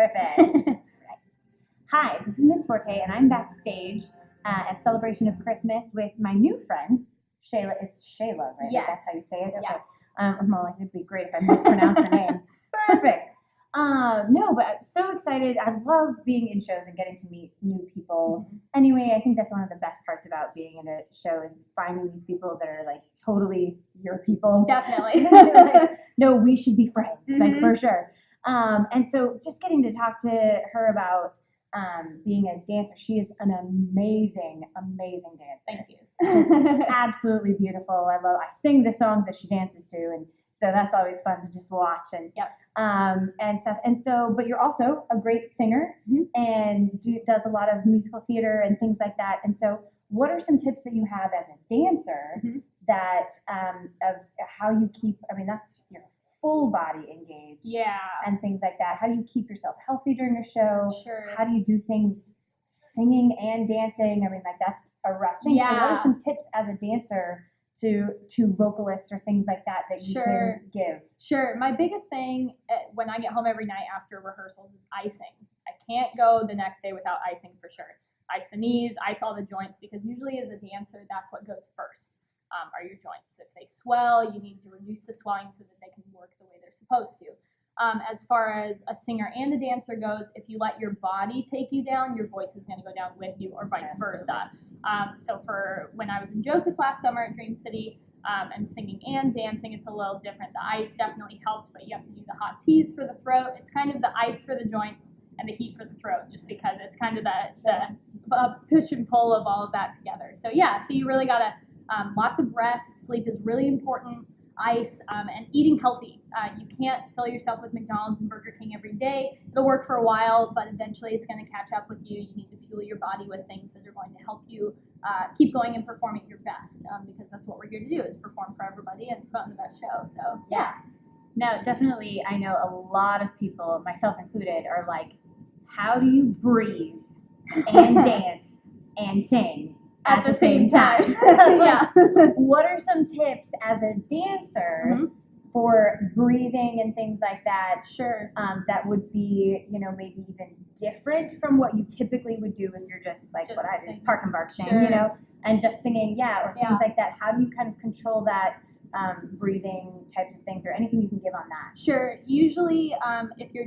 Perfect. Hi, this is Miss Forte, and I'm backstage at Celebration of Christmas with my new friend, Shayla. It's Shayla, right? Yes. That's how you say it? Okay. Yes. I'm like, it'd be great if I mispronounced her name. Perfect. No, but I'm so excited. I love being in shows and getting to meet new people. Mm-hmm. Anyway, I think that's one of the best parts about being in a show is finding these people that are like totally your people. Definitely. Like, no, we should be friends, like Mhm. for sure. And so just getting to talk to her about being a dancer. She is an amazing, amazing dancer. Thank you. Just absolutely beautiful. I sing the songs that she dances to, and so that's always fun to just watch and Yep. And stuff. And so, but you're also a great singer Mhm. and does a lot of musical theater and things like that. And so, what are some tips that you have as a dancer Mhm. that of how you keep? I mean, that's your full body engaged. Yeah. And things like that. How do you keep yourself healthy during a show? Sure. How do you do things singing and dancing? I mean, like that's a rough thing. So what Yeah. are some tips as a dancer to vocalists or things like that that you Sure. can give? Sure. My biggest thing when I get home every night after rehearsals is icing. I can't go the next day without icing for sure. Ice the knees, ice all the joints, because usually as a dancer, that's what goes first. Are your joints. If they swell, you need to reduce the swelling so that they can work the way they're supposed to. As far as a singer and a dancer goes, if you let your body take you down, your voice is going to go down with you, or vice versa. So for when I was in Joseph last summer at Dream City and singing and dancing, it's a little different. The ice definitely helped, but you have to do the hot teas for the throat. It's kind of the ice for the joints and the heat for the throat, just because it's kind of the push and pull of all of that together. So yeah, so you really got to lots of rest. Sleep is really important. Ice and eating healthy. You can't fill yourself with McDonald's and Burger King every day. It'll work for a while, but eventually it's going to catch up with you. You need to fuel your body with things that are going to help you keep going and perform at your best, because that's what we're here to do, is perform for everybody and put on the best show. So yeah. No, definitely. I know a lot of people, myself included, are like, how do you breathe and dance and sing at the same time? Yeah. What are some tips as a dancer Mhm. for breathing and things like that? Sure. That would be, maybe even different from what you typically would do if you're just like Just what I do, singing. park and bark sing, Sure. and just singing, or things Yeah. like that. How do you kind of control that breathing types of things, or anything you can give on that? Sure. Usually, if you're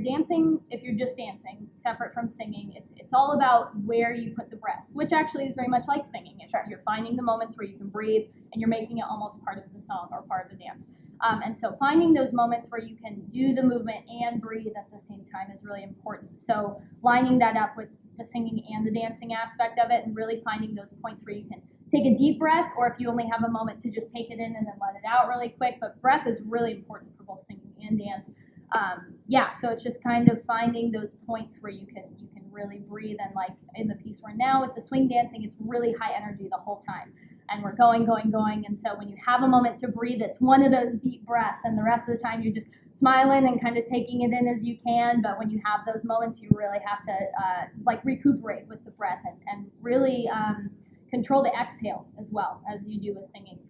just dancing, separate from singing, it's all about where you put the breath, which actually is very much like singing. It's, Sure. You're finding the moments where you can breathe, and you're making it almost part of the song or part of the dance. And so finding those moments where you can do the movement and breathe at the same time is really important. So lining that up with the singing and the dancing aspect of it, and really finding those points where you can take a deep breath, or if you only have a moment to just take it in and then let it out really quick. But breath is really important for both singing and dance. So it's just kind of finding those points where you can really breathe. And like in the piece we're now with the swing dancing, it's really high energy the whole time. And we're going. And so when you have a moment to breathe, it's one of those deep breaths, and the rest of the time you're just smiling and kind of taking it in as you can. But when you have those moments, you really have to recuperate with the breath and really control the exhales as well as you do with singing.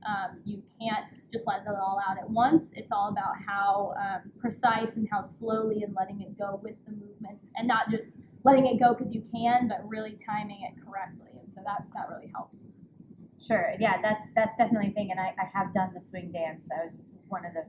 You can't just let it all out at once. It's all about how precise and how slowly and letting it go with the movements, and not just letting it go because you can, but really timing it correctly. And so that really helps. Sure. Yeah, that's definitely a thing. And I have done the swing dance. I was one of the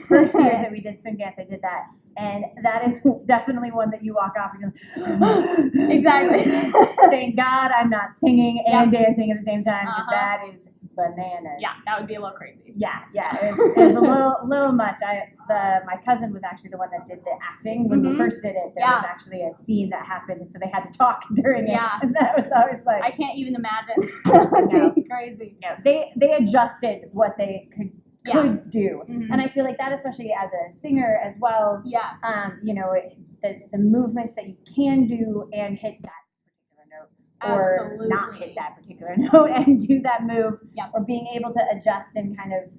first years that we did swing dance. I did that. And that is definitely one that you walk off and you're like, Exactly. Thank God I'm not singing and dancing at the same time, because that is bananas. Yeah, that would be a little crazy. Yeah. It was a little much. My cousin was actually the one that did the acting when we first did it. There was actually a scene that happened, so they had to talk during it. Yeah. And that was always like, I can't even imagine. That would be crazy. No, they adjusted what they could do. Mm-hmm. And I feel like that, especially as a singer as well, Yes. The movements that you can do and hit that particular note, or Absolutely. not hit that particular note and do that move, Yep. or being able to adjust and kind of,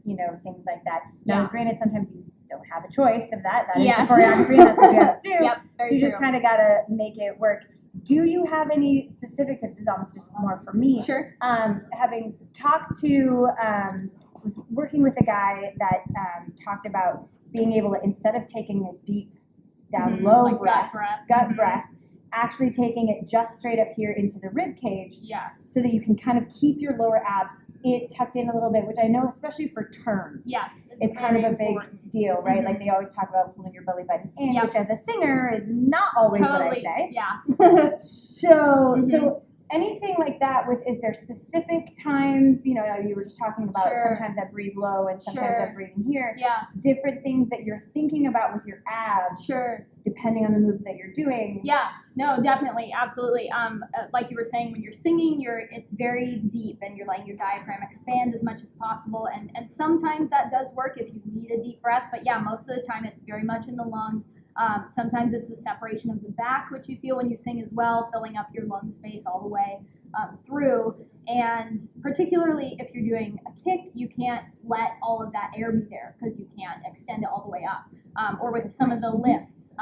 things like that. Now, granted, sometimes you don't have a choice of that. That is the choreography, and that's what you have to do. Yep, so you just kind of got to make it work. Do you have any specific tips? This is almost just more for me. Sure. Having talked to, was working with a guy that talked about being able to, instead of taking a deep down low like breath, gut Mhm. breath, actually taking it just straight up here into the rib cage Yes. so that you can kind of keep your lower abs tucked in a little bit, which I know, especially for turns, Yes. it's kind of a big deal, right? Mhm. Like they always talk about pulling your belly button in, Yep. which as a singer is not always what I say. Yeah. So anything like that is there specific times, you were just talking about Sure. sometimes I breathe low and sometimes Sure. I breathe in here. Yeah. Different things that you're thinking about with your abs. Sure. Depending on the move that you're doing. Yeah, no, definitely, absolutely. Like you were saying, when you're singing, it's very deep, and you're letting your diaphragm expand as much as possible. And sometimes that does work if you need a deep breath. But yeah, most of the time it's very much in the lungs. Sometimes it's the separation of the back, which you feel when you sing as well, filling up your lung space all the way through. And particularly if you're doing a kick, you can't let all of that air be there because you can't extend it all the way up. Or with some of the lifts,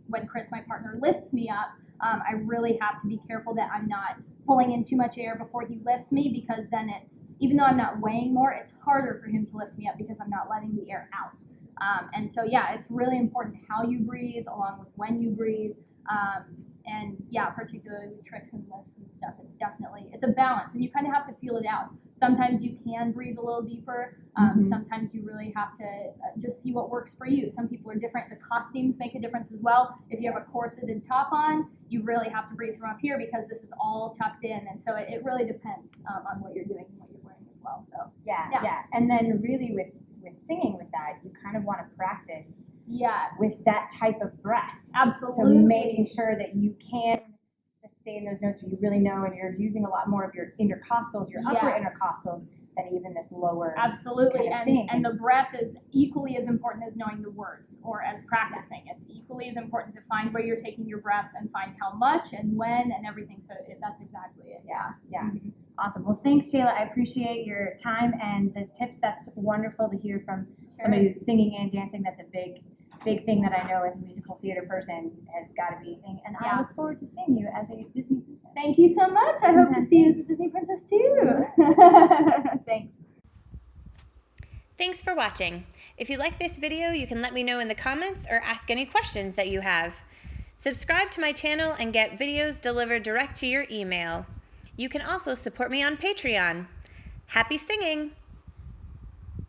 when Chris, my partner, lifts me up, I really have to be careful that I'm not pulling in too much air before he lifts me, because then even though I'm not weighing more, it's harder for him to lift me up because I'm not letting the air out. And so, yeah, it's really important how you breathe along with when you breathe. And yeah, particularly with tricks and lifts and stuff, it's a balance, and you kind of have to feel it out. Sometimes you can breathe a little deeper. Sometimes you really have to just see what works for you. Some people are different. The costumes make a difference as well. If you have a corseted top on, you really have to breathe from up here because this is all tucked in, and so it really depends on what you're doing and what you're wearing as well. So yeah. And then really with singing with that, you kind of want to practice. Yes. With that type of breath. Absolutely. So making sure that you can sustain those notes so you really know, and you're using a lot more of your intercostals, your upper intercostals, than even this lower. Absolutely. Kind of thing. And the breath is equally as important as knowing the words or as practicing. It's equally as important to find where you're taking your breaths and find how much and when and everything. So that's exactly it. Yeah. Awesome. Well, thanks, Shayla. I appreciate your time and the tips. That's wonderful to hear from somebody who's singing and dancing. That's a big thing that I know as a musical theater person has got to be a thing. And I look forward to seeing you as a Disney princess. Thank you so much. I hope to see you as a Disney princess too. Thanks. Thanks for watching. If you like this video, you can let me know in the comments or ask any questions that you have. Subscribe to my channel and get videos delivered direct to your email. You can also support me on Patreon. Happy singing!